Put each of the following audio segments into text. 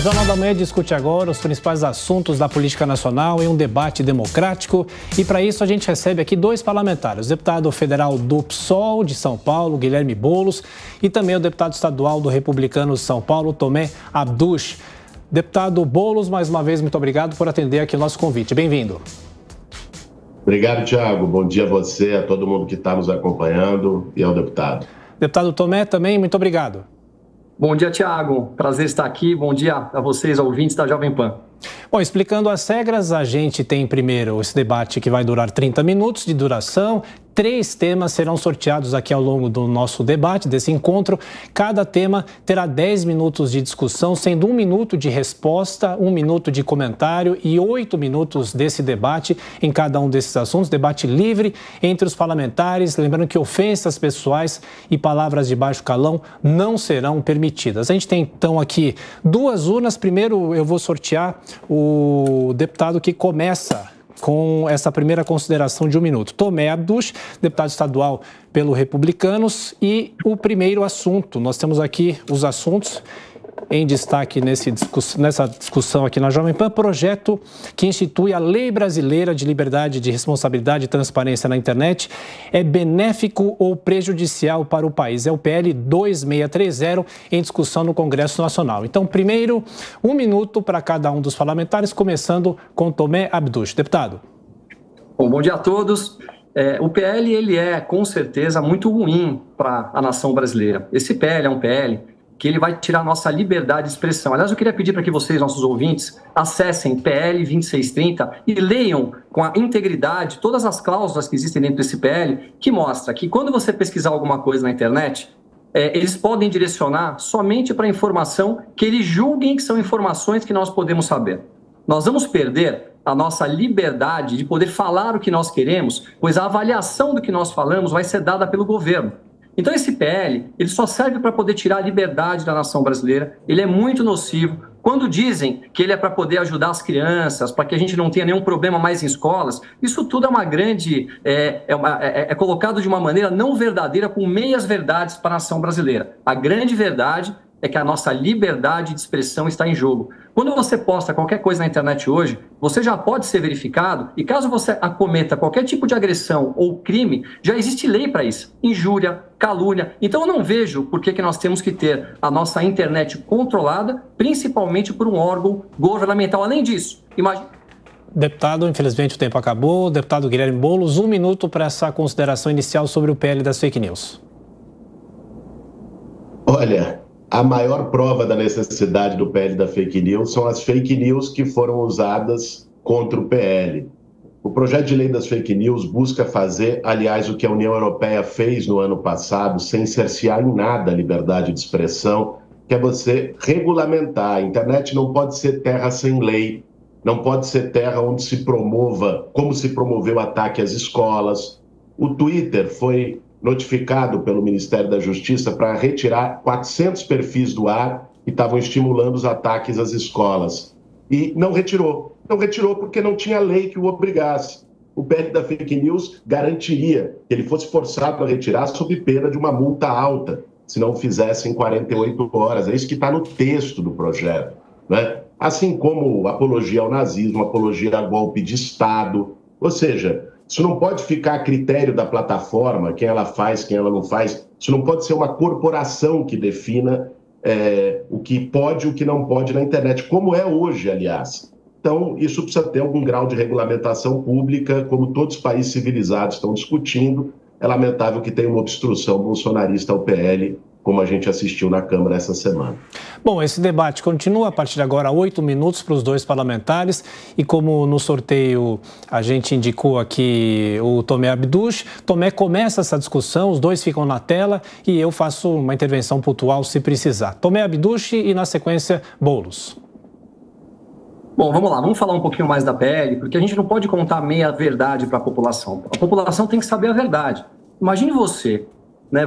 Jornal da Manhã discute agora os principais assuntos da política nacional em um debate democrático. E para isso a gente recebe aqui dois parlamentares, o deputado federal do PSOL de São Paulo, Guilherme Boulos, e também o deputado estadual do Republicanos de São Paulo, Tomé Abduch. Deputado Boulos, mais uma vez, muito obrigado por atender aqui o nosso convite. Bem-vindo. Obrigado, Thiago. Bom dia a você, a todo mundo que está nos acompanhando e ao deputado. Deputado Tomé, também, muito obrigado. Bom dia, Thiago. Prazer estar aqui. Bom dia a vocês, ouvintes da Jovem Pan. Bom, explicando as regras, a gente tem primeiro esse debate que vai durar 30 minutos de duração. 3 temas serão sorteados aqui ao longo do nosso debate, desse encontro. Cada tema terá 10 minutos de discussão, sendo 1 minuto de resposta, 1 minuto de comentário e 8 minutos desse debate em cada um desses assuntos. Debate livre entre os parlamentares, lembrando que ofensas pessoais e palavras de baixo calão não serão permitidas. A gente tem então aqui 2 urnas. Primeiro eu vou sortear o deputado que começa com essa primeira consideração de 1 minuto. Tomé Abduch, deputado estadual pelo Republicanos, e o primeiro assunto. Nós temos aqui os assuntos em destaque nessa discussão aqui na Jovem Pan. Projeto que institui a Lei Brasileira de Liberdade, de Responsabilidade e Transparência na Internet é benéfico ou prejudicial para o país? É o PL 2630 em discussão no Congresso Nacional. Então, primeiro, 1 minuto para cada um dos parlamentares, começando com Tomé Abduch. Deputado. Bom dia a todos. O PL ele é, com certeza, muito ruim para a nação brasileira. Esse PL é um PL que ele vai tirar a nossa liberdade de expressão. Aliás, eu queria pedir para que vocês, nossos ouvintes, acessem PL 2630 e leiam com a integridade todas as cláusulas que existem dentro desse PL, que mostra que quando você pesquisar alguma coisa na internet, eles podem direcionar somente para a informação que eles julguem que são informações que nós podemos saber. Nós vamos perder a nossa liberdade de poder falar o que nós queremos, pois a avaliação do que nós falamos vai ser dada pelo governo. Então esse PL, ele só serve para poder tirar a liberdade da nação brasileira, ele é muito nocivo. Quando dizem que ele é para poder ajudar as crianças, para que a gente não tenha nenhum problema mais em escolas, isso tudo é uma grande, é colocado de uma maneira não verdadeira, com meias verdades para a nação brasileira. A grande verdade é que a nossa liberdade de expressão está em jogo. Quando você posta qualquer coisa na internet hoje, você já pode ser verificado e caso você acometa qualquer tipo de agressão ou crime, já existe lei para isso. Injúria, calúnia. Então eu não vejo por que nós temos que ter a nossa internet controlada, principalmente por um órgão governamental. Além disso, imagine... Deputado, infelizmente o tempo acabou. Deputado Guilherme Boulos, 1 minuto para essa consideração inicial sobre o PL das fake news. Olha, a maior prova da necessidade do PL da fake news são as fake news que foram usadas contra o PL. O projeto de lei das fake news busca fazer, aliás, o que a União Europeia fez no ano passado, sem cercear em nada a liberdade de expressão, que é você regulamentar. A internet não pode ser terra sem lei, não pode ser terra onde se promova, como se promoveu o ataque às escolas. O Twitter foi notificado pelo Ministério da Justiça para retirar 400 perfis do ar que estavam estimulando os ataques às escolas. E não retirou. Não retirou porque não tinha lei que o obrigasse. O PL da fake news garantiria que ele fosse forçado a retirar sob pena de uma multa alta, se não o fizesse em 48 horas. É isso que está no texto do projeto, né? Assim como apologia ao nazismo, apologia a golpe de Estado. Ou seja, isso não pode ficar a critério da plataforma, quem ela faz, quem ela não faz. Isso não pode ser uma corporação que defina o que pode e o que não pode na internet, como é hoje, aliás. Então, isso precisa ter algum grau de regulamentação pública, como todos os países civilizados estão discutindo. É lamentável que tenha uma obstrução bolsonarista ao PL, como a gente assistiu na Câmara essa semana. Bom, esse debate continua a partir de agora, 8 minutos para os dois parlamentares. E como no sorteio a gente indicou aqui o Tomé Abduch, Tomé começa essa discussão, os dois ficam na tela e eu faço uma intervenção pontual se precisar. Tomé Abduch e, na sequência, Boulos. Bom, vamos lá, vamos falar um pouquinho mais da PL, porque a gente não pode contar meia verdade para a população. A população tem que saber a verdade. Imagine você, né,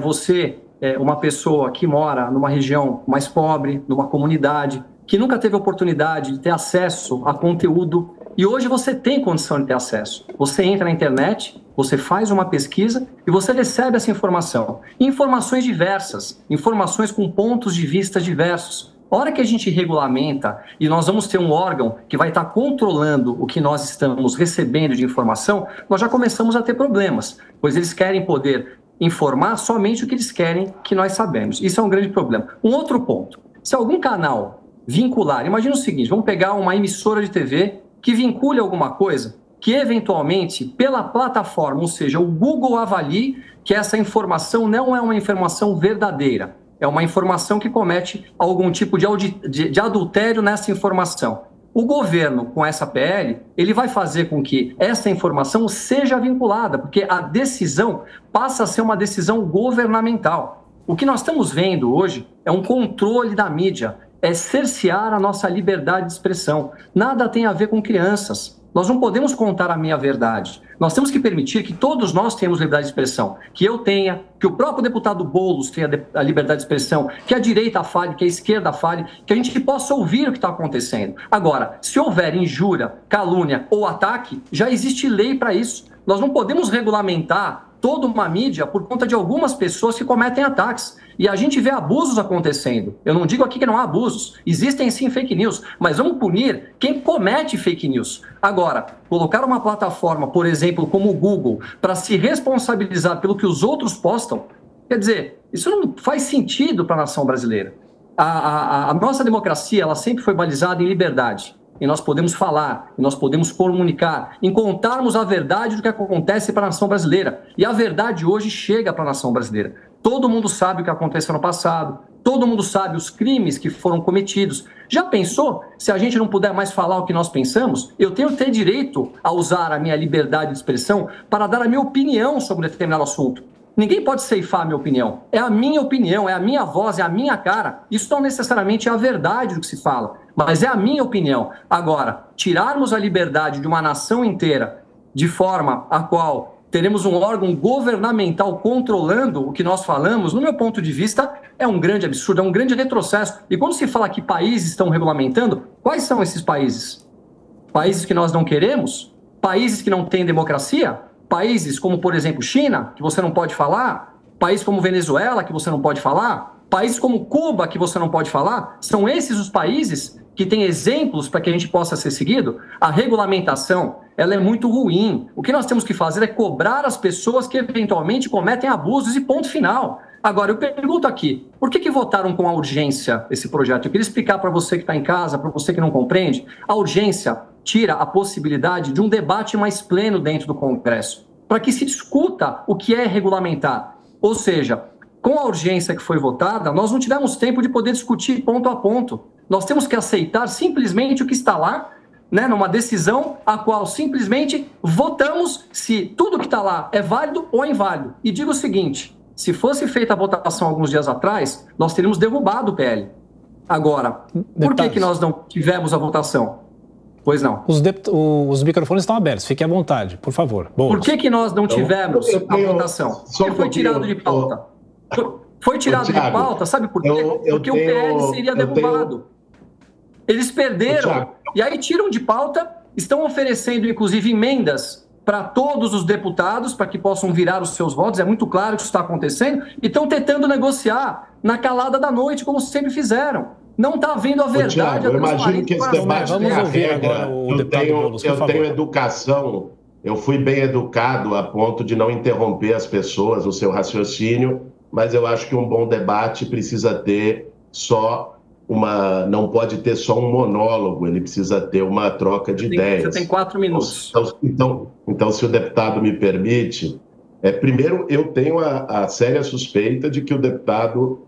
uma pessoa que mora numa região mais pobre, numa comunidade, que nunca teve oportunidade de ter acesso a conteúdo, e hoje você tem condição de ter acesso. Você entra na internet, você faz uma pesquisa e você recebe essa informação. Informações diversas, informações com pontos de vista diversos. A hora que a gente regulamenta e nós vamos ter um órgão que vai estar controlando o que nós estamos recebendo de informação, nós já começamos a ter problemas, pois eles querem poder informar somente o que eles querem que nós sabemos. Isso é um grande problema. Um outro ponto, se algum canal vincular, imagina o seguinte, vamos pegar uma emissora de TV que vincule alguma coisa, que eventualmente pela plataforma, ou seja, o Google avalie que essa informação não é uma informação verdadeira, é uma informação que comete algum tipo de adultério nessa informação. O governo, com essa PL, ele vai fazer com que essa informação seja vinculada, porque a decisão passa a ser uma decisão governamental. O que nós estamos vendo hoje é um controle da mídia, é cercear a nossa liberdade de expressão. Nada tem a ver com crianças. Nós não podemos contar a minha verdade. Nós temos que permitir que todos nós tenhamos liberdade de expressão. Que eu tenha, que o próprio deputado Boulos tenha a liberdade de expressão, que a direita fale, que a esquerda fale, que a gente possa ouvir o que está acontecendo. Agora, se houver injúria, calúnia ou ataque, já existe lei para isso. Nós não podemos regulamentar toda uma mídia por conta de algumas pessoas que cometem ataques. E a gente vê abusos acontecendo. Eu não digo aqui que não há abusos. Existem sim fake news, mas vamos punir quem comete fake news. Agora, colocar uma plataforma, por exemplo, como o Google, para se responsabilizar pelo que os outros postam, quer dizer, isso não faz sentido para a nação brasileira. A nossa democracia, ela sempre foi balizada em liberdade. E nós podemos falar, e nós podemos comunicar, em contarmos a verdade do que acontece para a nação brasileira. E a verdade hoje chega para a nação brasileira. Todo mundo sabe o que aconteceu no passado, todo mundo sabe os crimes que foram cometidos. Já pensou se a gente não puder mais falar o que nós pensamos? Eu tenho que ter direito a usar a minha liberdade de expressão para dar a minha opinião sobre um determinado assunto. Ninguém pode ceifar a minha opinião. É a minha opinião, é a minha voz, é a minha cara. Isso não necessariamente é a verdade do que se fala, mas é a minha opinião. Agora, tirarmos a liberdade de uma nação inteira de forma a qual teremos um órgão governamental controlando o que nós falamos, no meu ponto de vista, é um grande absurdo, é um grande retrocesso. E quando se fala que países estão regulamentando, quais são esses países? Países que nós não queremos? Países que não têm democracia? Países como, por exemplo, China, que você não pode falar? Países como Venezuela, que você não pode falar? Países como Cuba, que você não pode falar? São esses os países que têm exemplos para que a gente possa ser seguido? A regulamentação, ela é muito ruim. O que nós temos que fazer é cobrar as pessoas que eventualmente cometem abusos e ponto final. Agora, eu pergunto aqui, por que votaram com a urgência esse projeto? Eu queria explicar para você que está em casa, para você que não compreende. A urgência tira a possibilidade de um debate mais pleno dentro do Congresso, para que se discuta o que é regulamentar. Ou seja, com a urgência que foi votada, nós não tivemos tempo de poder discutir ponto a ponto. Nós temos que aceitar simplesmente o que está lá, né, numa decisão a qual simplesmente votamos se tudo que está lá é válido ou inválido. E digo o seguinte, se fosse feita a votação alguns dias atrás, nós teríamos derrubado o PL. Agora, por que nós não tivemos a votação? Pois não. Os microfones estão abertos, fique à vontade, por favor. Por que nós não tivemos a votação? Porque foi tirado de pauta. Foi tirado de pauta, sabe por quê? Porque o PL seria derrubado. Eles perderam, e aí tiram de pauta, estão oferecendo, inclusive, emendas para todos os deputados, para que possam virar os seus votos, é muito claro que isso está acontecendo, e estão tentando negociar na calada da noite, como sempre fizeram. Não está havendo a verdade. Thiago, eu imagino que esse debate vamos ouvir agora o deputado Boulos, por favor. Eu tenho educação, eu fui bem educado a ponto de não interromper as pessoas, o seu raciocínio, mas eu acho que um bom debate precisa ter não pode ter só um monólogo, ele precisa ter uma troca de ideias. Você tem 4 minutos. Então, se o deputado me permite, primeiro eu tenho a séria suspeita de que o deputado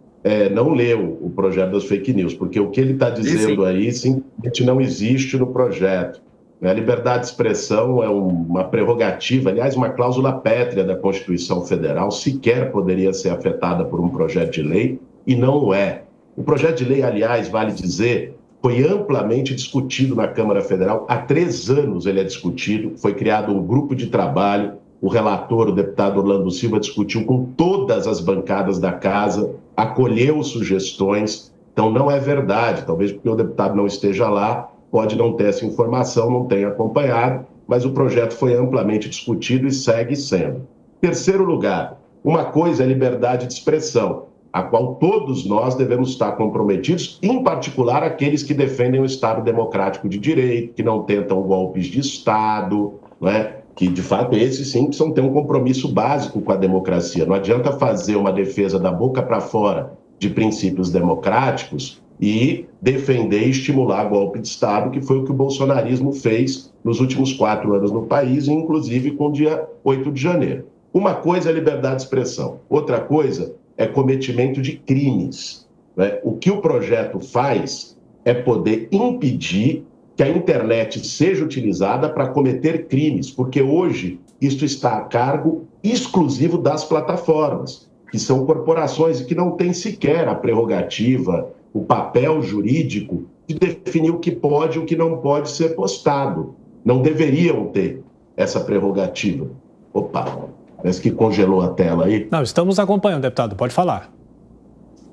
não leu o projeto das fake news, porque o que ele está dizendo aí simplesmente não existe no projeto. A liberdade de expressão é uma prerrogativa, aliás, uma cláusula pétrea da Constituição Federal, sequer poderia ser afetada por um projeto de lei, e não o é. O projeto de lei, aliás, vale dizer, foi amplamente discutido na Câmara Federal. Há 3 anos ele é discutido, foi criado um grupo de trabalho, o relator, o deputado Orlando Silva, discutiu com todas as bancadas da casa, acolheu sugestões, então não é verdade, talvez porque o deputado não esteja lá, pode não ter essa informação, não tenha acompanhado, mas o projeto foi amplamente discutido e segue sendo. Terceiro lugar, uma coisa é liberdade de expressão, a qual todos nós devemos estar comprometidos, em particular aqueles que defendem o Estado democrático de direito, que não tentam golpes de Estado, não é? Que, de fato, esses sim precisam ter um compromisso básico com a democracia. Não adianta fazer uma defesa da boca para fora de princípios democráticos e defender e estimular golpe de Estado, que foi o que o bolsonarismo fez nos últimos 4 anos no país, inclusive com o dia 8 de janeiro. Uma coisa é liberdade de expressão, outra coisa é cometimento de crimes, né? O que o projeto faz é poder impedir que a internet seja utilizada para cometer crimes, porque hoje isto está a cargo exclusivo das plataformas, que são corporações e que não têm sequer a prerrogativa, o papel jurídico de definir o que pode e o que não pode ser postado. Não deveriam ter essa prerrogativa. Opa, parece que congelou a tela aí. Não, estamos acompanhando, deputado, pode falar.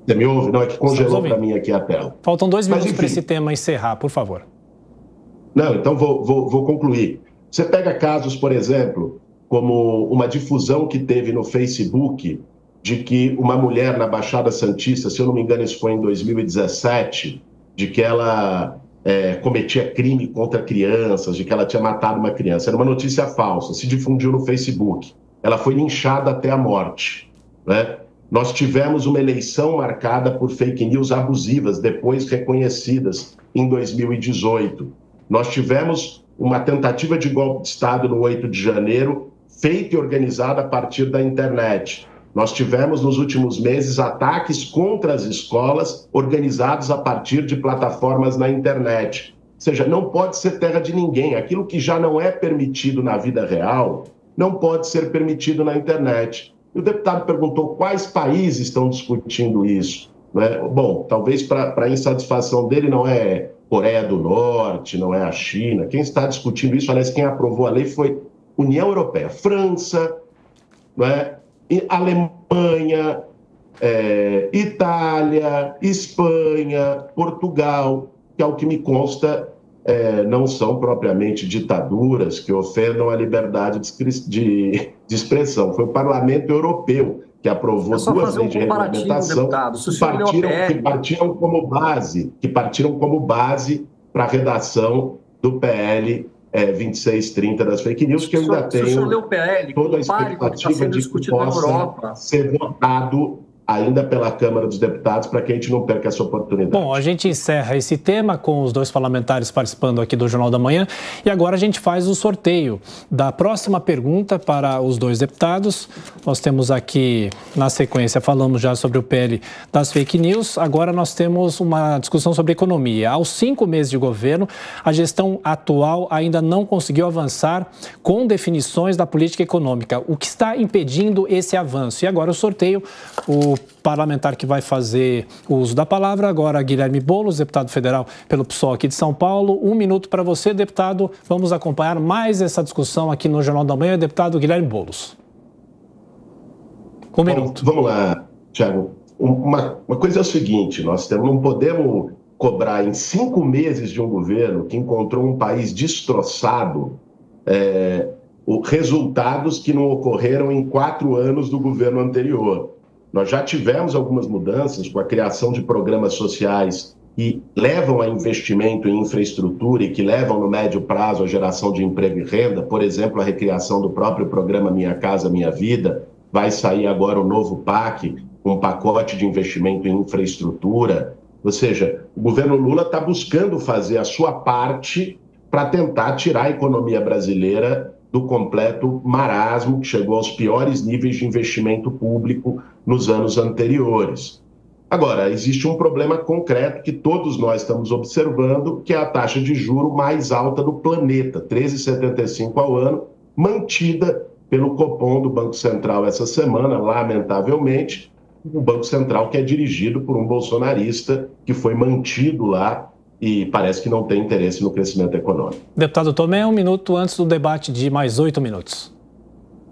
Você me ouve? Não, é que congelou para mim aqui a tela. Faltam 2 minutos para esse tema encerrar, por favor. Não, então vou concluir. Você pega casos, por exemplo, como uma difusão que teve no Facebook de que uma mulher na Baixada Santista, se eu não me engano isso foi em 2017, de que ela cometia crime contra crianças, de que ela tinha matado uma criança. Era uma notícia falsa, se difundiu no Facebook. Ela foi linchada até a morte, né? Nós tivemos uma eleição marcada por fake news abusivas, depois reconhecidas em 2018. Nós tivemos uma tentativa de golpe de Estado no 8 de janeiro, feita e organizada a partir da internet. Nós tivemos, nos últimos meses, ataques contra as escolas, organizados a partir de plataformas na internet. Ou seja, não pode ser terra de ninguém. Aquilo que já não é permitido na vida real, não pode ser permitido na internet. E o deputado perguntou quais países estão discutindo isso, né? Bom, talvez para a insatisfação dele não é Coreia do Norte, não é a China. Quem está discutindo isso, aliás, quem aprovou a lei foi União Europeia, França, não é? Alemanha, Itália, Espanha, Portugal, que ao que me consta não são propriamente ditaduras que ofendam a liberdade de expressão. Foi o Parlamento Europeu que aprovou 2 leis de regulamentação que partiram como base para a redação do PL 2630 das fake news, que eu ainda tenho toda a expectativa de que possa ser votado ainda pela Câmara dos Deputados, para que a gente não perca essa oportunidade. Bom, a gente encerra esse tema com os 2 parlamentares participando aqui do Jornal da Manhã e agora a gente faz o sorteio da próxima pergunta para os 2 deputados. Nós temos aqui, na sequência, falamos já sobre o PL das fake news, agora nós temos uma discussão sobre economia. Aos 5 meses de governo, a gestão atual ainda não conseguiu avançar com definições da política econômica. O que está impedindo esse avanço? E agora o sorteio, o parlamentar que vai fazer o uso da palavra, agora Guilherme Boulos, deputado federal pelo PSOL aqui de São Paulo. 1 minuto para você, deputado. Vamos acompanhar mais essa discussão aqui no Jornal da Manhã. Deputado Guilherme Boulos. 1 minuto. Vamos lá, Thiago. Uma coisa é o seguinte, nós não podemos cobrar em 5 meses de um governo que encontrou um país destroçado resultados que não ocorreram em 4 anos do governo anterior. Nós já tivemos algumas mudanças com a criação de programas sociais que levam a investimento em infraestrutura e que levam, no médio prazo, a geração de emprego e renda. Por exemplo, a recriação do próprio programa Minha Casa Minha Vida. Vai sair agora o novo PAC, um pacote de investimento em infraestrutura. Ou seja, o governo Lula está buscando fazer a sua parte para tentar tirar a economia brasileira do completo marasmo que chegou aos piores níveis de investimento público nos anos anteriores. Agora, existe um problema concreto que todos nós estamos observando, que é a taxa de juro mais alta do planeta, 13,75 ao ano, mantida pelo Copom do Banco Central essa semana, lamentavelmente, o Banco Central que é dirigido por um bolsonarista que foi mantido lá e parece que não tem interesse no crescimento econômico. Deputado Tomé, 1 minuto antes do debate de mais 8 minutos.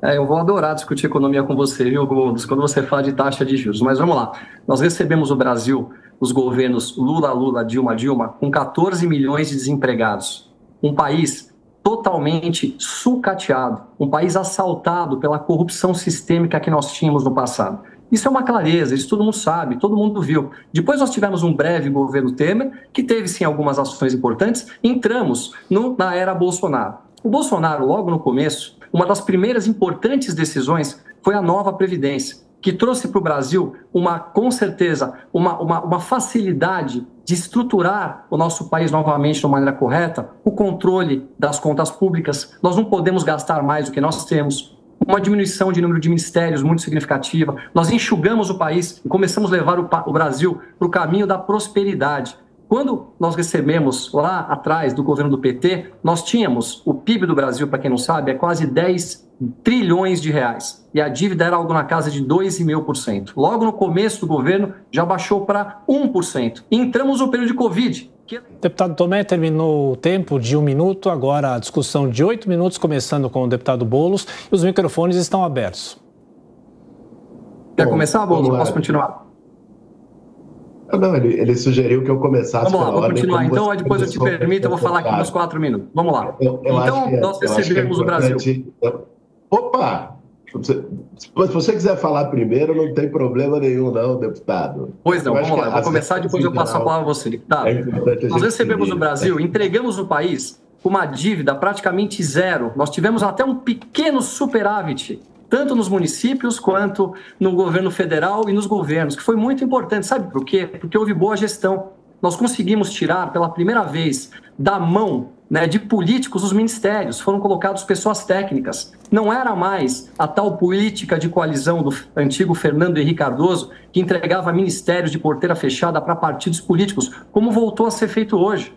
Eu vou adorar discutir economia com você, viu, Gomes, quando você fala de taxa de juros. Mas vamos lá. Nós recebemos o Brasil, os governos Lula, Dilma, com 14 milhões de desempregados. Um país totalmente sucateado, um país assaltado pela corrupção sistêmica que nós tínhamos no passado. Isso é uma clareza, isso todo mundo sabe, todo mundo viu. Depois nós tivemos um breve governo Temer, que teve sim algumas ações importantes, entramos na era Bolsonaro. O Bolsonaro, logo no começo, uma das primeiras importantes decisões foi a nova Previdência, que trouxe para o Brasil, com certeza, uma facilidade de estruturar o nosso país novamente de uma maneira correta, o controle das contas públicas. Nós não podemos gastar mais do que nós temos, uma diminuição de número de ministérios muito significativa. Nós enxugamos o país e começamos a levar o Brasil para o caminho da prosperidade. Quando nós recebemos lá atrás do governo do PT, nós tínhamos o PIB do Brasil, para quem não sabe, é quase 10 trilhões de reais. E a dívida era algo na casa de 2,5%. Logo no começo do governo, já baixou para 1%. E entramos no período de Covid. Deputado Tomé, terminou o tempo de 1 minuto, agora a discussão de 8 minutos, começando com o deputado Boulos, e os microfones estão abertos. Quer começar, Boulos? Posso continuar? Não, ele sugeriu que eu começasse. Vamos lá, vou continuar. Então, depois eu te permito, eu vou falar aqui nos 4 minutos. Vamos lá. Então, nós recebemos o Brasil. Opa! Se você quiser falar primeiro, não tem problema nenhum, não, deputado. Pois não, vamos lá. Eu vou começar, depois eu passo a palavra a você, deputado. Nós recebemos o Brasil, entregamos o país com uma dívida praticamente zero. Nós tivemos até um pequeno superávit, tanto nos municípios quanto no governo federal e nos governos, que foi muito importante. Sabe por quê? Porque houve boa gestão. Nós conseguimos tirar, pela primeira vez, da mão, né, de políticos os ministérios. Foram colocados pessoas técnicas. Não era mais a tal política de coalizão do antigo Fernando Henrique Cardoso, que entregava ministérios de porteira fechada para partidos políticos, como voltou a ser feito hoje.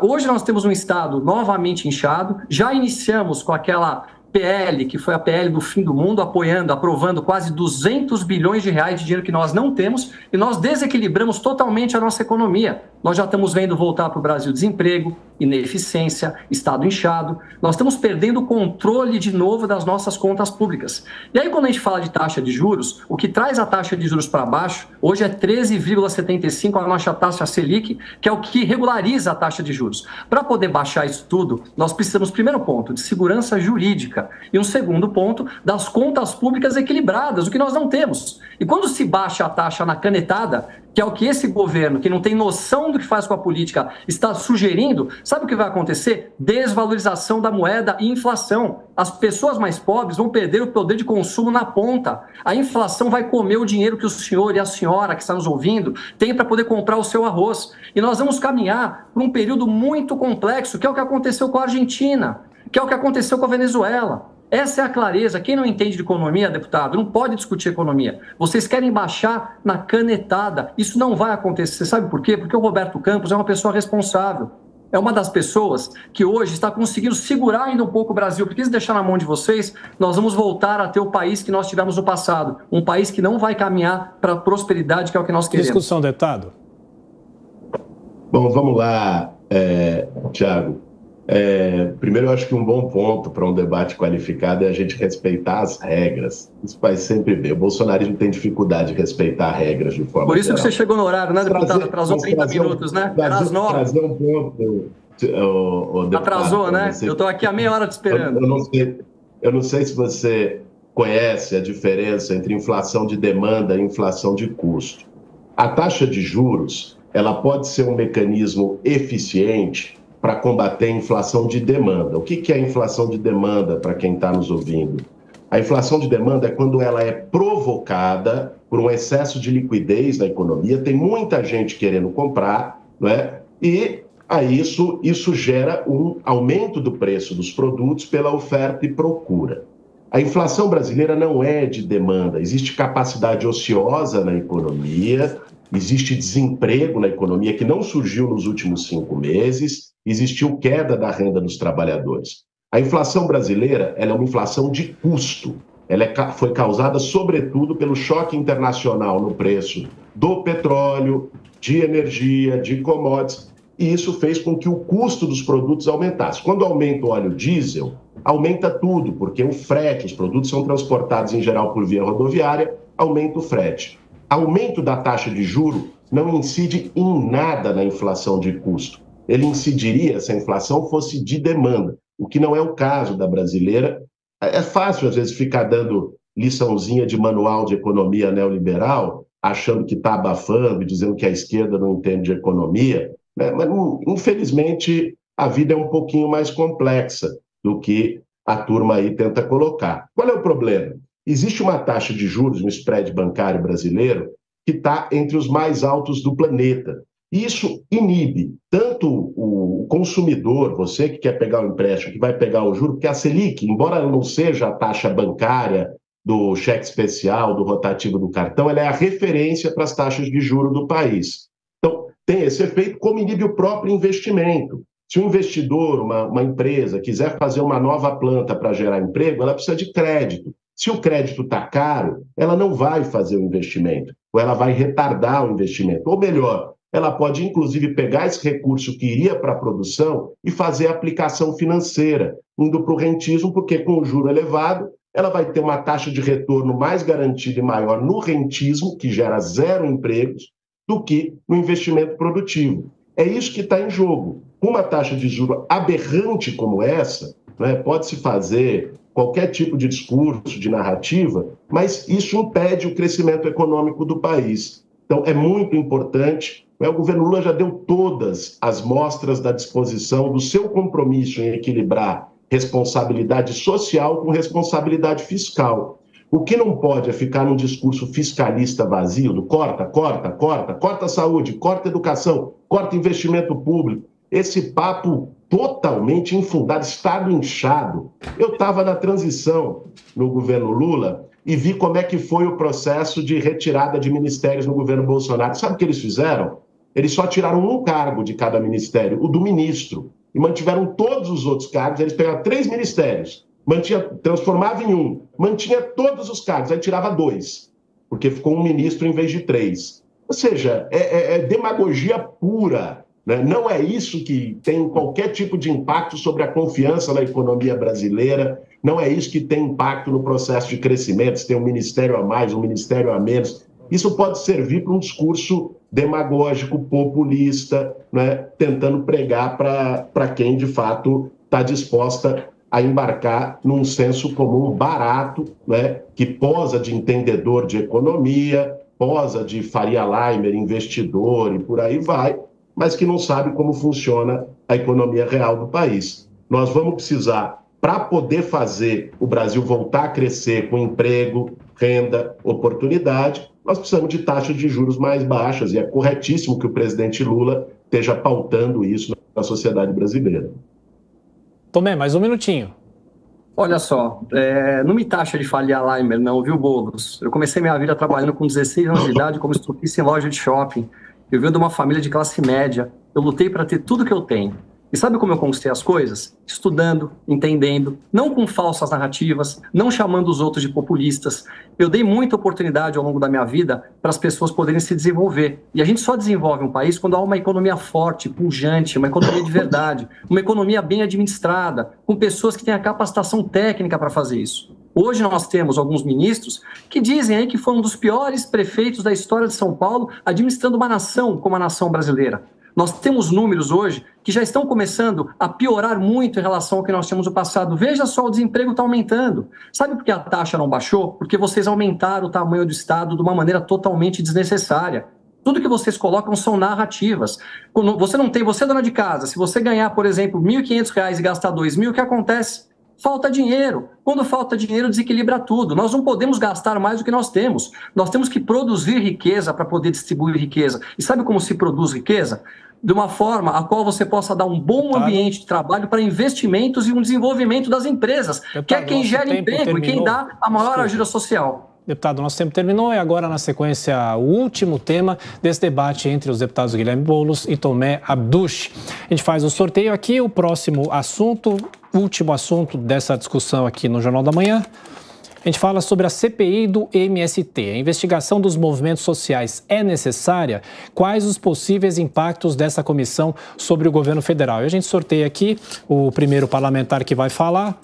Hoje nós temos um Estado novamente inchado, já iniciamos com aquela PL, que foi a PL do fim do mundo, aprovando quase 200 bilhões de reais de dinheiro que nós não temos, e nós desequilibramos totalmente a nossa economia. Nós já estamos vendo voltar para o Brasil desemprego, ineficiência, Estado inchado. Nós estamos perdendo o controle de novo das nossas contas públicas. E aí, quando a gente fala de taxa de juros, o que traz a taxa de juros para baixo, hoje é 13,75 a nossa taxa Selic, que é o que regulariza a taxa de juros. Para poder baixar isso tudo, nós precisamos, primeiro ponto, de segurança jurídica, e um segundo ponto, das contas públicas equilibradas, o que nós não temos. E quando se baixa a taxa na canetada, que é o que esse governo, que não tem noção do que faz com a política, está sugerindo, sabe o que vai acontecer? Desvalorização da moeda e inflação. As pessoas mais pobres vão perder o poder de consumo na ponta. A inflação vai comer o dinheiro que o senhor e a senhora que está nos ouvindo tem para poder comprar o seu arroz. E nós vamos caminhar por um período muito complexo, que é o que aconteceu com a Argentina, que é o que aconteceu com a Venezuela. Essa é a clareza. Quem não entende de economia, deputado, não pode discutir economia. Vocês querem baixar na canetada. Isso não vai acontecer. Sabe por quê? Porque o Roberto Campos é uma pessoa responsável. É uma das pessoas que hoje está conseguindo segurar ainda um pouco o Brasil. Porque se deixar na mão de vocês, nós vamos voltar a ter o país que nós tivemos no passado. Um país que não vai caminhar para a prosperidade, que é o que nós queremos. Discussão, deputado. Bom, vamos lá, Thiago. Primeiro, eu acho que um bom ponto para um debate qualificado é a gente respeitar as regras. Isso vai sempre ver. O bolsonarismo tem dificuldade de respeitar regras de forma Por isso geral. Que você chegou no horário, né, deputado? Atrasou 30 minutos, né? Era às 9. Trazer um ponto, deputado, atrasou, né? Eu estou aqui há meia hora te esperando. Eu não sei se você conhece a diferença entre inflação de demanda e inflação de custo. A taxa de juros, ela pode ser um mecanismo eficiente para combater a inflação de demanda. O que é a inflação de demanda, para quem está nos ouvindo? A inflação de demanda é quando ela é provocada por um excesso de liquidez na economia, tem muita gente querendo comprar, não é? E aí isso gera um aumento do preço dos produtos pela oferta e procura. A inflação brasileira não é de demanda, existe capacidade ociosa na economia, existe desemprego na economia que não surgiu nos últimos 5 meses, existiu queda da renda dos trabalhadores. A inflação brasileira ela é uma inflação de custo. Ela foi causada, sobretudo, pelo choque internacional no preço do petróleo, de energia, de commodities, e isso fez com que o custo dos produtos aumentasse. Quando aumenta o óleo diesel, aumenta tudo, porque o frete, os produtos são transportados em geral por via rodoviária, aumenta o frete. Aumento da taxa de juro não incide em nada na inflação de custo. Ele incidiria se a inflação fosse de demanda, o que não é o caso da brasileira. É fácil, às vezes, ficar dando liçãozinha de manual de economia neoliberal, achando que está abafando e dizendo que a esquerda não entende de economia, né? Mas, infelizmente, a vida é um pouquinho mais complexa do que a turma aí tenta colocar. Qual é o problema? Existe uma taxa de juros no spread bancário brasileiro que está entre os mais altos do planeta. Isso inibe tanto o consumidor, você que quer pegar o empréstimo, que vai pegar o juro, porque a Selic, embora ela não seja a taxa bancária do cheque especial, do rotativo do cartão, ela é a referência para as taxas de juro do país. Então, tem esse efeito, como inibe o próprio investimento. Se um investidor, uma empresa, quiser fazer uma nova planta para gerar emprego, ela precisa de crédito. Se o crédito está caro, ela não vai fazer o investimento, ou ela vai retardar o investimento. Ou melhor, ela pode, inclusive, pegar esse recurso que iria para a produção e fazer a aplicação financeira, indo para o rentismo, porque com o juro elevado, ela vai ter uma taxa de retorno mais garantida e maior no rentismo, que gera 0 empregos, do que no investimento produtivo. É isso que está em jogo. Com uma taxa de juros aberrante como essa, né, pode-se fazer qualquer tipo de discurso, de narrativa, mas isso impede o crescimento econômico do país. Então, é muito importante. O governo Lula já deu todas as mostras da disposição do seu compromisso em equilibrar responsabilidade social com responsabilidade fiscal. O que não pode é ficar num discurso fiscalista vazio, do corta, corta, corta, corta a saúde, corta a educação, corta investimento público. Esse papo totalmente infundado, Estado inchado. Eu estava na transição no governo Lula e vi como é que foi o processo de retirada de ministérios no governo Bolsonaro. Sabe o que eles fizeram? Eles só tiraram um cargo de cada ministério, o do ministro, e mantiveram todos os outros cargos. Eles pegaram 3 ministérios, transformava em um, mantinha todos os cargos, aí tirava 2, porque ficou um ministro em vez de 3. Ou seja, é demagogia pura, né? Não é isso que tem qualquer tipo de impacto sobre a confiança na economia brasileira, não é isso que tem impacto no processo de crescimento, se tem um ministério a mais, um ministério a menos. Isso pode servir para um discurso demagógico, populista, né? Tentando pregar para quem, de fato, está disposta a embarcar num senso comum barato, né, que posa de entendedor de economia, posa de Faria Limer, investidor e por aí vai, mas que não sabe como funciona a economia real do país. Nós vamos precisar, para poder fazer o Brasil voltar a crescer com emprego, renda, oportunidade, nós precisamos de taxas de juros mais baixas, e é corretíssimo que o presidente Lula esteja pautando isso na sociedade brasileira. Tomé, mais um minutinho. Olha só, não me taxa de Faria Limer não, viu, Boulos? Eu comecei minha vida trabalhando com 16 anos de idade como estufista em loja de shopping. Eu venho de uma família de classe média. Eu lutei para ter tudo que eu tenho. E sabe como eu conquistei as coisas? Estudando, entendendo, não com falsas narrativas, não chamando os outros de populistas. Eu dei muita oportunidade ao longo da minha vida para as pessoas poderem se desenvolver. E a gente só desenvolve um país quando há uma economia forte, pujante, uma economia de verdade, uma economia bem administrada, com pessoas que têm a capacitação técnica para fazer isso. Hoje nós temos alguns ministros que dizem aí que foi um dos piores prefeitos da história de São Paulo administrando uma nação como a nação brasileira. Nós temos números hoje que já estão começando a piorar muito em relação ao que nós tínhamos no passado. Veja só, o desemprego está aumentando. Sabe por que a taxa não baixou? Porque vocês aumentaram o tamanho do Estado de uma maneira totalmente desnecessária. Tudo que vocês colocam são narrativas. Você é dona de casa, se você ganhar, por exemplo, R$ 1.500 e gastar R$ 2.000, o que acontece? Falta dinheiro. Quando falta dinheiro, desequilibra tudo. Nós não podemos gastar mais do que nós temos. Nós temos que produzir riqueza para poder distribuir riqueza. E sabe como se produz riqueza? De uma forma a qual você possa dar um bom ambiente de trabalho para investimentos e um desenvolvimento das empresas, que é quem gera emprego e quem dá a maior ajuda social. Deputado, nosso tempo terminou e agora, na sequência, o último tema desse debate entre os deputados Guilherme Boulos e Tomé Abduch. A gente faz o sorteio aqui, o próximo assunto, último assunto dessa discussão aqui no Jornal da Manhã. A gente fala sobre a CPI do MST. A investigação dos movimentos sociais é necessária? Quais os possíveis impactos dessa comissão sobre o governo federal? E a gente sorteia aqui o primeiro parlamentar que vai falar.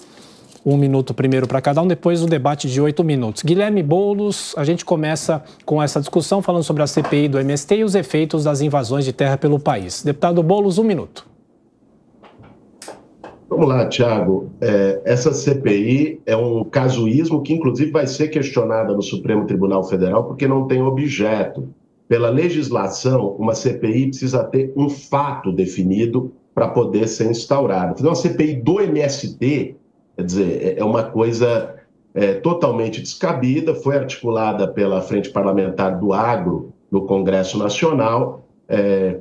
1 minuto primeiro para cada um, depois o debate de 8 minutos. Guilherme Boulos, a gente começa com essa discussão falando sobre a CPI do MST e os efeitos das invasões de terra pelo país. Deputado Boulos, 1 minuto. Vamos lá, Tiago. Essa CPI é um casuísmo que, inclusive, vai ser questionada no Supremo Tribunal Federal porque não tem objeto. Pela legislação, uma CPI precisa ter um fato definido para poder ser instaurada. Fazer uma CPI do MST, quer dizer, é uma coisa totalmente descabida, foi articulada pela Frente Parlamentar do Agro no Congresso Nacional,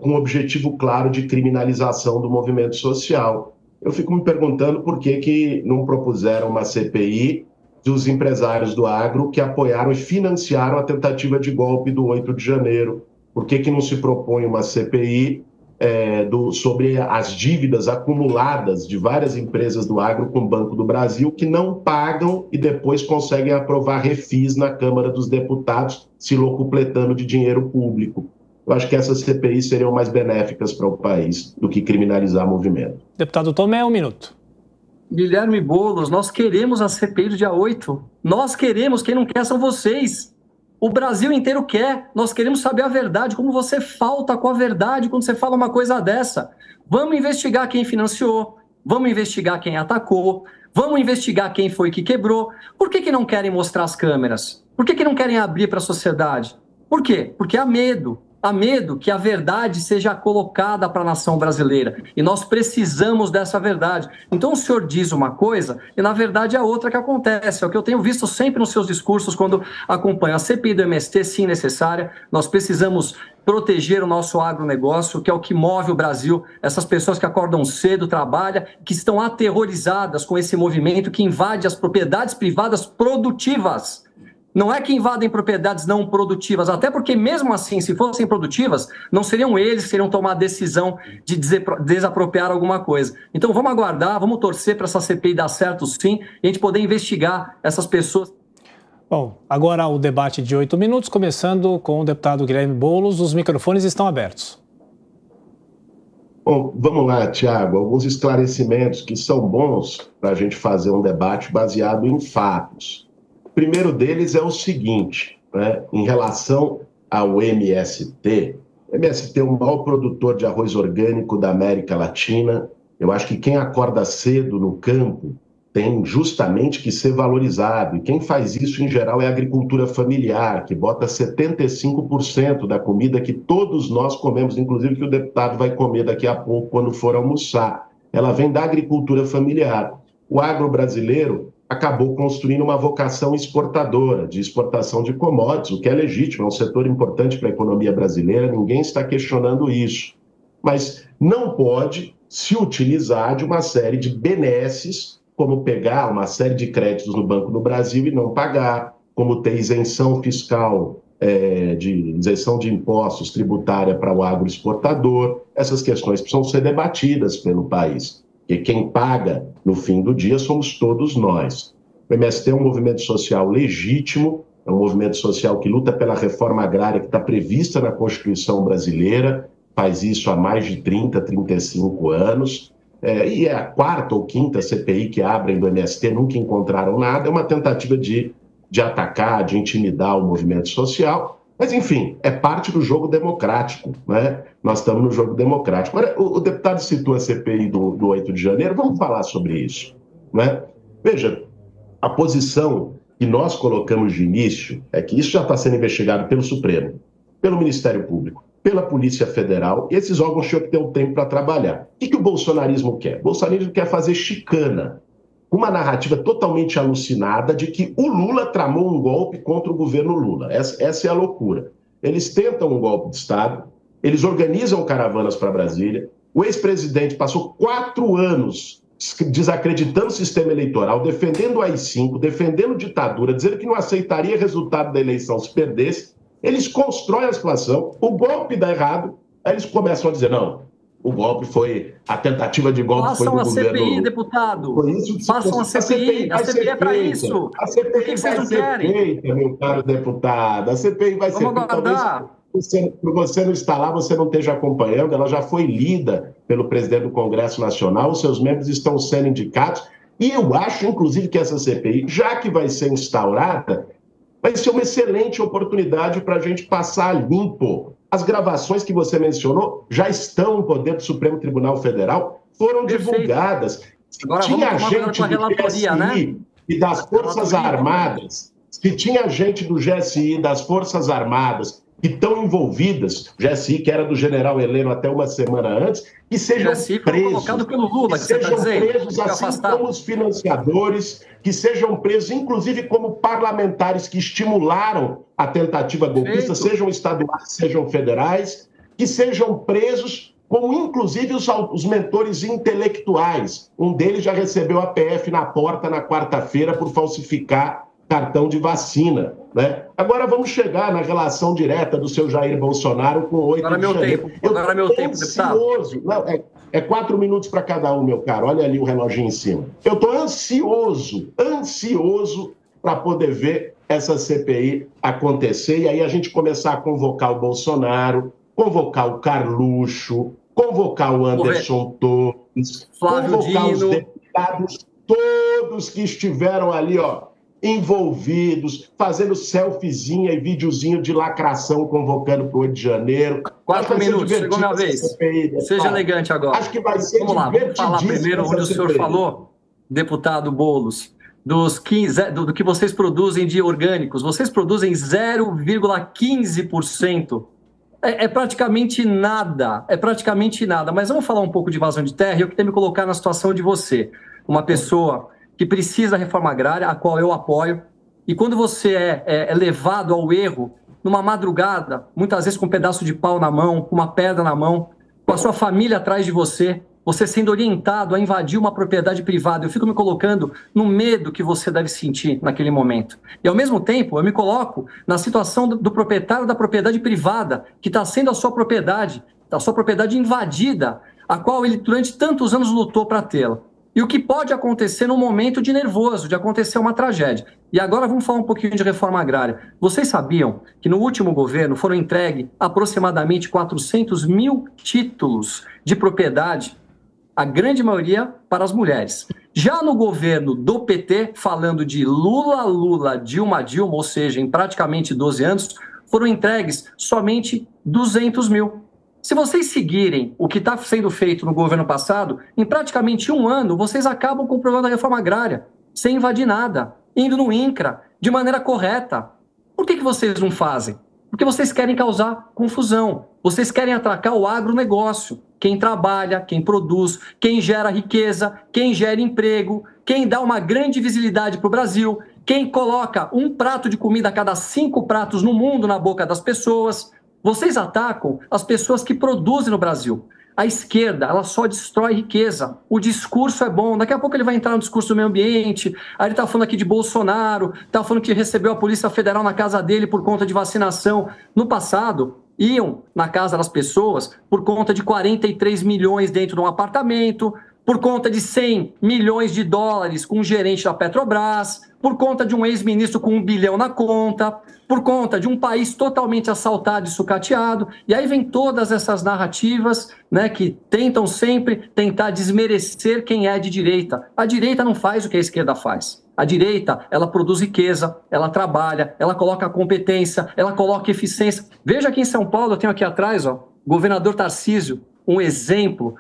com o objetivo claro de criminalização do movimento social. Eu fico me perguntando por que não propuseram uma CPI dos empresários do agro que apoiaram e financiaram a tentativa de golpe do 8 de janeiro. Por que não se propõe uma CPI sobre as dívidas acumuladas de várias empresas do agro com o Banco do Brasil que não pagam e depois conseguem aprovar refis na Câmara dos Deputados, se locupletando de dinheiro público? Eu acho que essas CPIs seriam mais benéficas para o país do que criminalizar o movimento. Deputado Tomé, 1 minuto. Guilherme Boulos, nós queremos a CPI do dia 8. Nós queremos, quem não quer são vocês. O Brasil inteiro quer. Nós queremos saber a verdade, como você falta com a verdade quando você fala uma coisa dessa. Vamos investigar quem financiou, vamos investigar quem atacou, vamos investigar quem foi que quebrou. Por que não querem mostrar as câmeras? Por que não querem abrir para a sociedade? Por quê? Porque há medo. Há medo que a verdade seja colocada para a nação brasileira. E nós precisamos dessa verdade. Então o senhor diz uma coisa e na verdade é outra que acontece. É o que eu tenho visto sempre nos seus discursos quando acompanho. A CPI do MST, sim, necessária. Nós precisamos proteger o nosso agronegócio, que é o que move o Brasil. Essas pessoas que acordam cedo, trabalham, que estão aterrorizadas com esse movimento que invade as propriedades privadas produtivas. Não é que invadem propriedades não produtivas, até porque mesmo assim, se fossem produtivas, não seriam eles que iriam tomar a decisão de desapropriar alguma coisa. Então vamos aguardar, vamos torcer para essa CPI dar certo sim, e a gente poder investigar essas pessoas. Bom, agora o debate de 8 minutos, começando com o deputado Guilherme Boulos. Os microfones estão abertos. Bom, vamos lá, Tiago, alguns esclarecimentos que são bons para a gente fazer um debate baseado em fatos. O primeiro deles é o seguinte, né, em relação ao MST, o MST é o maior produtor de arroz orgânico da América Latina. Eu acho que quem acorda cedo no campo tem justamente que ser valorizado. E quem faz isso, em geral, é a agricultura familiar, que bota 75% da comida que todos nós comemos, inclusive que o deputado vai comer daqui a pouco quando for almoçar. Ela vem da agricultura familiar. O agro brasileiro acabou construindo uma vocação exportadora, de exportação de commodities, o que é legítimo, é um setor importante para a economia brasileira, ninguém está questionando isso. Mas não pode se utilizar de uma série de benesses, como pegar uma série de créditos no Banco do Brasil e não pagar, como ter isenção fiscal, isenção de impostos tributária para o agroexportador. Essas questões precisam ser debatidas pelo país. E quem paga, no fim do dia, somos todos nós. O MST é um movimento social legítimo, é um movimento social que luta pela reforma agrária que está prevista na Constituição brasileira, faz isso há mais de 30, 35 anos, e é a 4ª ou 5ª CPI que abrem do MST, nunca encontraram nada, é uma tentativa de atacar, de intimidar o movimento social. Mas, enfim, é parte do jogo democrático, né? Nós estamos no jogo democrático. Agora, o deputado citou a CPI do 8 de janeiro, vamos falar sobre isso, né? Veja, a posição que nós colocamos de início é que isso já está sendo investigado pelo Supremo, pelo Ministério Público, pela Polícia Federal, e esses órgãos tinham que ter um tempo para trabalhar. O que o bolsonarismo quer? O bolsonarismo quer fazer chicana, uma narrativa totalmente alucinada de que o Lula tramou um golpe contra o governo Lula. Essa é a loucura. Eles tentam um golpe de Estado, eles organizam caravanas para Brasília, o ex-presidente passou 4 anos desacreditando o sistema eleitoral, defendendo o AI-5, defendendo ditadura, dizendo que não aceitaria resultado da eleição se perdesse. Eles constroem a situação, o golpe dá errado, aí eles começam a dizer, não, o golpe foi, a tentativa de golpe foi do governo. Façam a CPI, deputado. Façam a CPI. A CPI é para isso. A CPI vai ser feita, meu caro deputado. A CPI vai ser feita. Talvez por você não estar lá, você não esteja acompanhando. Ela já foi lida pelo presidente do Congresso Nacional. Os seus membros estão sendo indicados. E eu acho, inclusive, que essa CPI, já que vai ser instaurada, vai ser uma excelente oportunidade para a gente passar limpo. As gravações que você mencionou já estão no poder do Supremo Tribunal Federal, foram divulgadas. Agora vamos tomar cuidado com a relatoria, né? E das Forças Armadas, se tinha gente do GSI, das Forças Armadas, que estão envolvidas, o GSI, que era do general Heleno até uma semana antes, que sejam presos. Colocado pelo Lula, que sejam presos, assim afastado. como os financiadores, que sejam presos, inclusive como parlamentares que estimularam a tentativa golpista, sejam estaduais, sejam federais, que sejam presos, como inclusive os mentores intelectuais. Um deles já recebeu a PF na porta na quarta-feira por falsificar cartão de vacina, né? Agora vamos chegar na relação direta do seu Jair Bolsonaro com 8 de janeiro. Agora é meu tempo, deputado. Não, é 4 minutos para cada um, meu caro. Olha ali o reloginho em cima. Eu estou ansioso para poder ver essa CPI acontecer e aí a gente começar a convocar o Bolsonaro, convocar o Carluxo, convocar o Anderson Torres, convocar os deputados todos que estiveram ali, ó, envolvidos, fazendo selfiezinha e videozinho de lacração, convocando para o 8 de janeiro. 4 minutos, chegou minha vez. CPI, seja elegante agora. Acho que vai ser vamos lá, vamos falar primeiro onde o senhor falou, deputado Boulos, do que vocês produzem de orgânicos. Vocês produzem 0,15%. É praticamente nada, Mas vamos falar um pouco de invasão de terra e eu queria me colocar na situação de você, uma pessoa que precisa da reforma agrária, a qual eu apoio, e quando você é levado ao erro, numa madrugada, muitas vezes com um pedaço de pau na mão, com uma pedra na mão, com a sua família atrás de você sendo orientado a invadir uma propriedade privada, eu fico me colocando no medo que você deve sentir naquele momento. E ao mesmo tempo, eu me coloco na situação do proprietário da propriedade privada, que está sendo a sua propriedade invadida, a qual ele durante tantos anos lutou para tê-la. E o que pode acontecer num momento de nervoso, de acontecer uma tragédia. E agora vamos falar um pouquinho de reforma agrária. Vocês sabiam que no último governo foram entregues aproximadamente 400 mil títulos de propriedade, a grande maioria para as mulheres. Já no governo do PT, falando de Lula, Dilma, ou seja, em praticamente 12 anos, foram entregues somente 200 mil. Se vocês seguirem o que está sendo feito no governo passado, em praticamente um ano, vocês acabam com o problema da reforma agrária, sem invadir nada, indo no INCRA, de maneira correta. Por que vocês não fazem? Porque vocês querem causar confusão, vocês querem atracar o agronegócio, quem trabalha, quem produz, quem gera riqueza, quem gera emprego, quem dá uma grande visibilidade para o Brasil, quem coloca um prato de comida a cada 5 pratos no mundo na boca das pessoas. Vocês atacam as pessoas que produzem no Brasil. A esquerda, ela só destrói riqueza. O discurso é bom. Daqui a pouco ele vai entrar no discurso do meio ambiente. Aí ele está falando aqui de Bolsonaro, está falando que recebeu a Polícia Federal na casa dele por conta de vacinação. No passado, iam na casa das pessoas por conta de 43 milhões dentro de um apartamento, por conta de 100 milhões de dólares com um gerente da Petrobras, por conta de um ex-ministro com 1 bilhão na conta, por conta de um país totalmente assaltado e sucateado. E aí vem todas essas narrativas, né, que tentam sempre tentar desmerecer quem é de direita. A direita não faz o que a esquerda faz. A direita, ela produz riqueza, ela trabalha, ela coloca competência, ela coloca eficiência. Veja aqui em São Paulo, eu tenho aqui atrás, ó, governador Tarcísio, um exemplo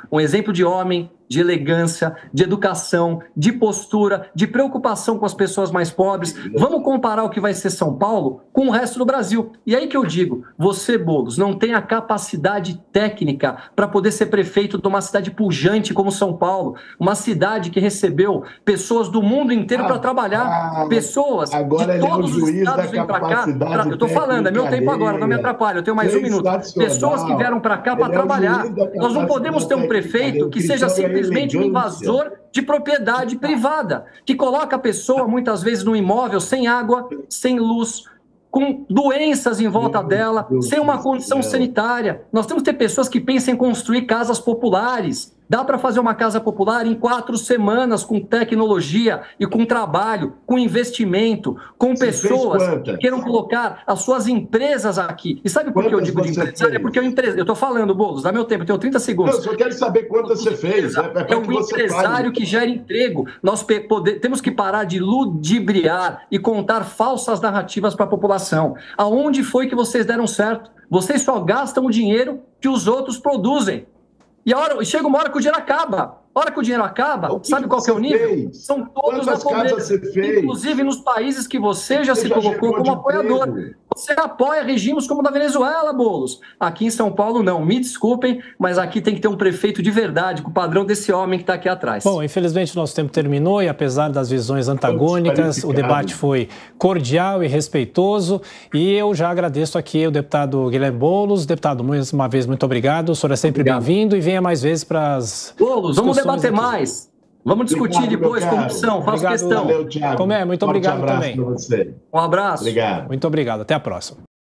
de homem, de elegância, de educação, de postura, de preocupação com as pessoas mais pobres. Vamos comparar o que vai ser São Paulo com o resto do Brasil. E aí que eu digo, você, Boulos, não tem a capacidade técnica para poder ser prefeito de uma cidade pujante como São Paulo, uma cidade que recebeu pessoas do mundo inteiro para trabalhar, pessoas agora de todos os estados vêm para cá. Eu estou falando, é meu tempo agora, não me atrapalha, eu tenho mais 1 minuto. Pessoas que vieram para cá para trabalhar. Nós não podemos ter um prefeito que seja simplesmente um invasor de propriedade privada, que coloca a pessoa muitas vezes no imóvel sem água, sem luz, com doenças em volta dela, sem uma condição sanitária. Nós temos que ter pessoas que pensem em construir casas populares. Dá para fazer uma casa popular em 4 semanas, com tecnologia e com trabalho, com investimento, com pessoas que queiram colocar as suas empresas aqui. E sabe por que eu digo de empresário? É porque eu estou falando, Boulos, dá meu tempo, eu tenho 30 segundos. Eu só quero saber quantas você fez. É um empresário que gera emprego. Nós temos que parar de ludibriar e contar falsas narrativas para a população. Aonde foi que vocês deram certo? Vocês só gastam o dinheiro que os outros produzem. E chega uma hora que o dinheiro acaba. A hora que o dinheiro acaba, sabe qual que é o nível? São todos na pobreza. Inclusive nos países que você já se colocou como apoiador. Você apoia regimes como o da Venezuela, Boulos. Aqui em São Paulo, não. Me desculpem, mas aqui tem que ter um prefeito de verdade, com o padrão desse homem que está aqui atrás. Bom, infelizmente o nosso tempo terminou e apesar das visões antagônicas, o debate foi cordial e respeitoso. E eu já agradeço aqui o deputado Guilherme Boulos. Deputado, mais uma vez, muito obrigado. O senhor é sempre bem-vindo e venha mais vezes para as... Boulos, vamos debater mais. Vamos discutir depois corrupção. Faço questão. Valeu, Thiago. Muito obrigado também. Você. Um abraço. Obrigado. Muito obrigado. Até a próxima.